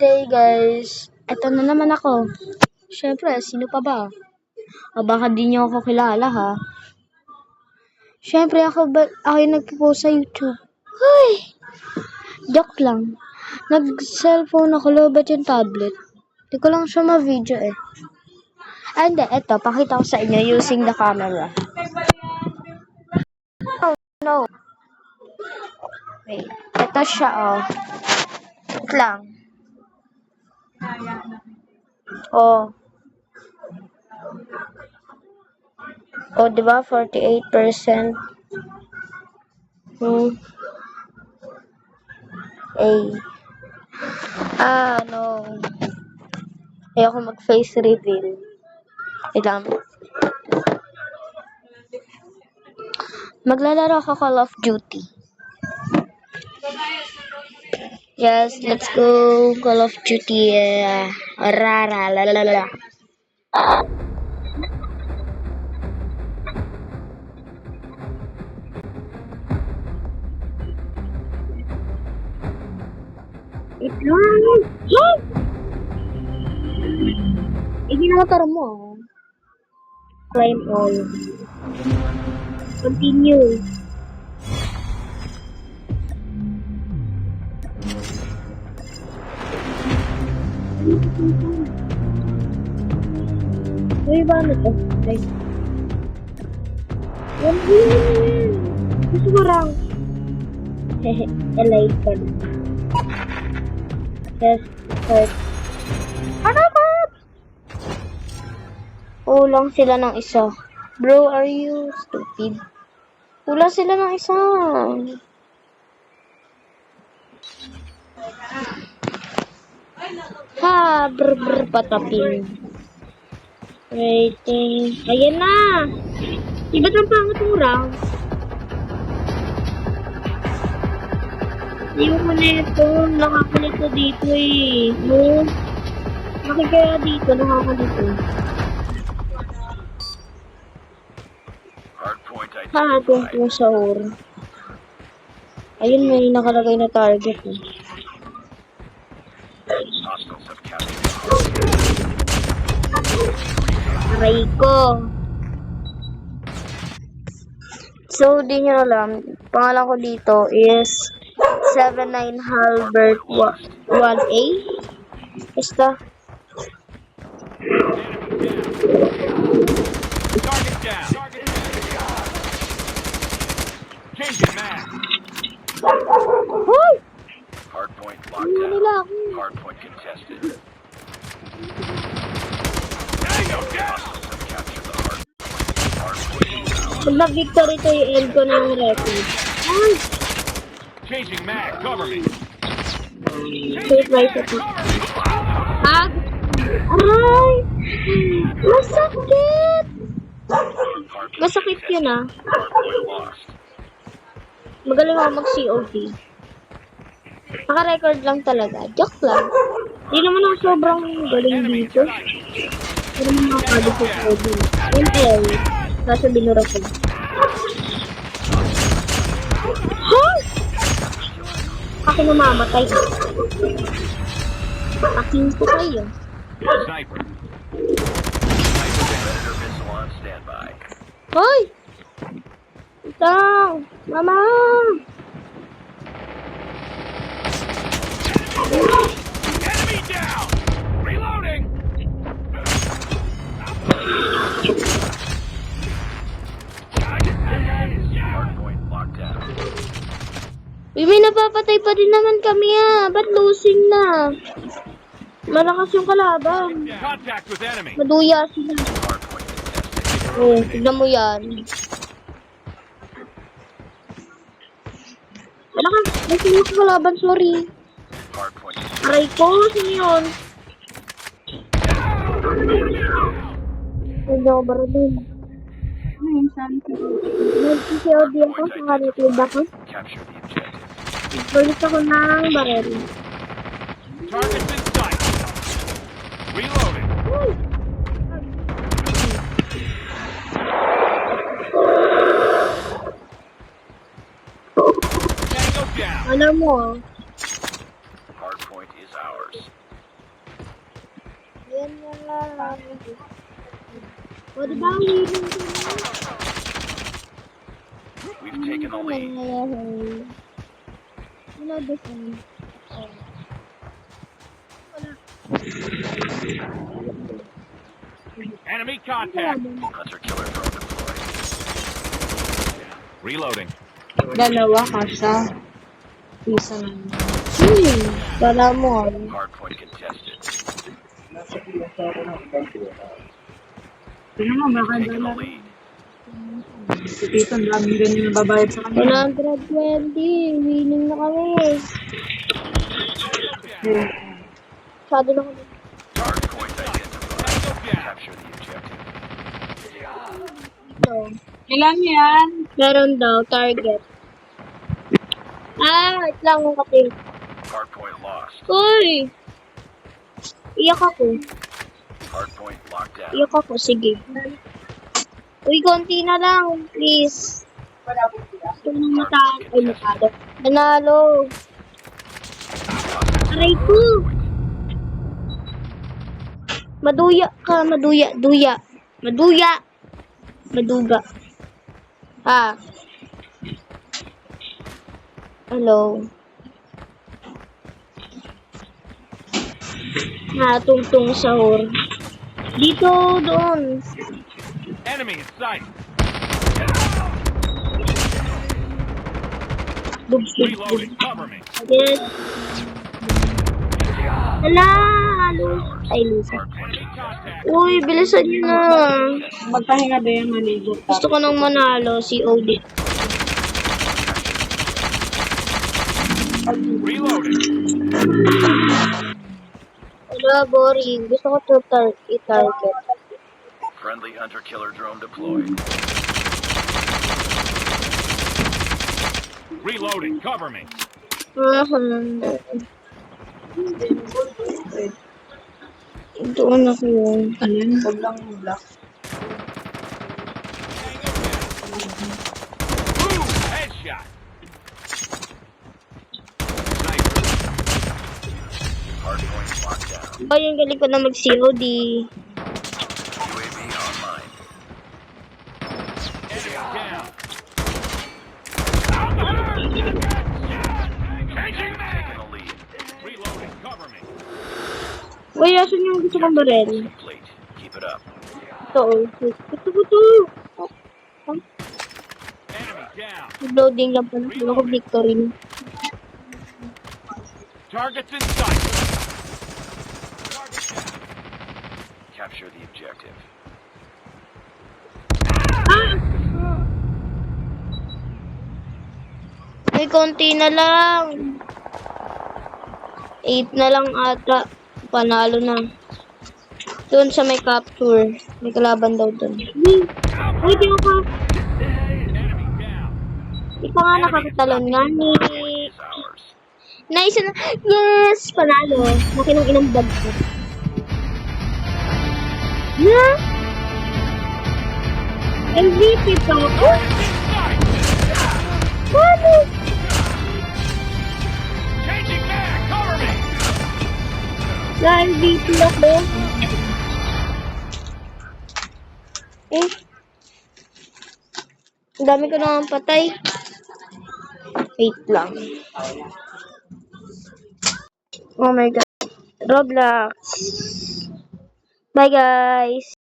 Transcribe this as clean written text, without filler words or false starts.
day guys. Eto na naman ako. Syempre, sino pa ba? O baka di niyo ako kilala ha. Syempre ako yung nagpo-post sa YouTube. Hoy! Joke lang. Nag-cellphone ako, lobat yung tablet. Di ko lang siya ma-video eh. And eto, pakita ko sa inyo using the camera. Oh, no. Wait. Ito siya oh. Wait lang. Oh. Oh, di ba? 48%. No. Ayoko mag-face reveal. Wait lang. Maglalaro ako Call of Duty. Yes, let's go Call of Duty. Rara, la la la. Hindi na motor mo. Climb all. Continue. Uy, ba na to? Like, yan. Gusto ko lang. Hehe, alive pa na. Yes, start. Ano ba? Ulang sila ng isa. Bro, are you stupid? Ulang sila ng isa. Ha, brr, patapin. Rating. Ayan na. Ba't ang pangat mo lang? Hindi mo na ito. Nakakalito dito eh. No? Nakikaya dito. Nakakalito. Ha, tungkol sa oro. Ayun, may nakalagay na target eh. Aray ko. So, di nyo alam, pangalan ko dito is 79 Halbert 1A. Basta. Hoy! Hardpoint locked down. Hardpoint contested. Pag nag-victory to yung end ko na yung record. Ay! Changing mag, cover me. Wait, right ito. Ag! Aray! Masakit! Masakit yun ah. Magaling ako mag-COD. Naka-record lang talaga. Joke lang. Hindi naman ako sobrang galing dito. Hindi naman makakali sa COD. Yun ay, nasa binura ko. Huh? Ako namamatay. Aking ko kayo. Sniper. Sniper Predator missile on standby. Hoy! Itang! Mama! Enemy down! Reloading! Hardpoint locked down. Uy, may napapatay pa din naman kami ah. Ba't losing na? Malakas yung kalaban. Contact with enemy. Maduya sila. Hardpoint contested. Oh, tignan mo yan. Malakas. May sino sa kalaban, sorry. Hardpoint. Aray ko, sino yun? Hindi ako baro din. Ayun, saan ka? Nag-COD ako sa kanitid ako. Capture the objective. Balit ako ng barel. Target's in sight. Reloading. Alam mo, Hardpoint is ours. Ayan na. O, diba ang willing ko We've taken the lead. Wala defend. Enemy contact. Hunter killer drone deployed. Reloading. Dalawa kasha. Isa na. Wala mo. Hardpoint contested. Tingnan mo, baka Taking the dala. lead. Si Tito, ang daming ganyan na babayad sa kanya. 120. Winning na kami. Masyado na kami. Hardpoint identified. Capture the objective. So, Ilan yan? meron daw target. Wait lang ang kapil. Hardpoint lost. Uy! Iyak ako. Hardpoint locked down. Iyak ako. Sige. Uy, konti na lang. Please. Gusto nang matalo. Ay, matalo. Nanalo. Aray ko. Maduya ka. Maduya. Duya. Maduya. Maduga. Hello. Tungtong sahur. Dito, doon. Enemy in sight. Dubs. Reloading. Cover me. Yes. Hala, halos. Ay, Lisa. Hardpoint contact. Uy, bilisan nyo na. Magpahinga ba yung maligo? Gusto ko nang manalo, si OD. Reloading. Wala, boring. Gusto ko to i-target. Friendly hunter killer drone deployed. Reloading. Cover me. Doon ako yun. Ano yun? Sobrang black. Boom! Headshot. Sniper. Hardpoint locked down. Ay, yung galing ko na mag-COD. UAV online. Enemy down. Changing mag. Taking the lead. Reloading. Cover me. Uy, asan yung gusto kong baril? Complete. Keep it up. Ito, gusto ko to. Enemy down. Loading lang pala. Wala ko victory. Targets in sight. Target down. Capture the objective. May konti na lang. 8 na lang ata. Panalo na. Doon sa may capture. May kalaban daw doon. Uy, di ako. Enemy down. Di pa nga nakakatalon nga ni... Is ours. Nice na. Yes! Panalo. Makinang inang bag ko. Yeah! MVP pa ako? Ano? Changing mag. Cover me. Na-MVP ako. Ang dami ko naman patay. Wait lang. Oh my god. Roblox. Bye guys.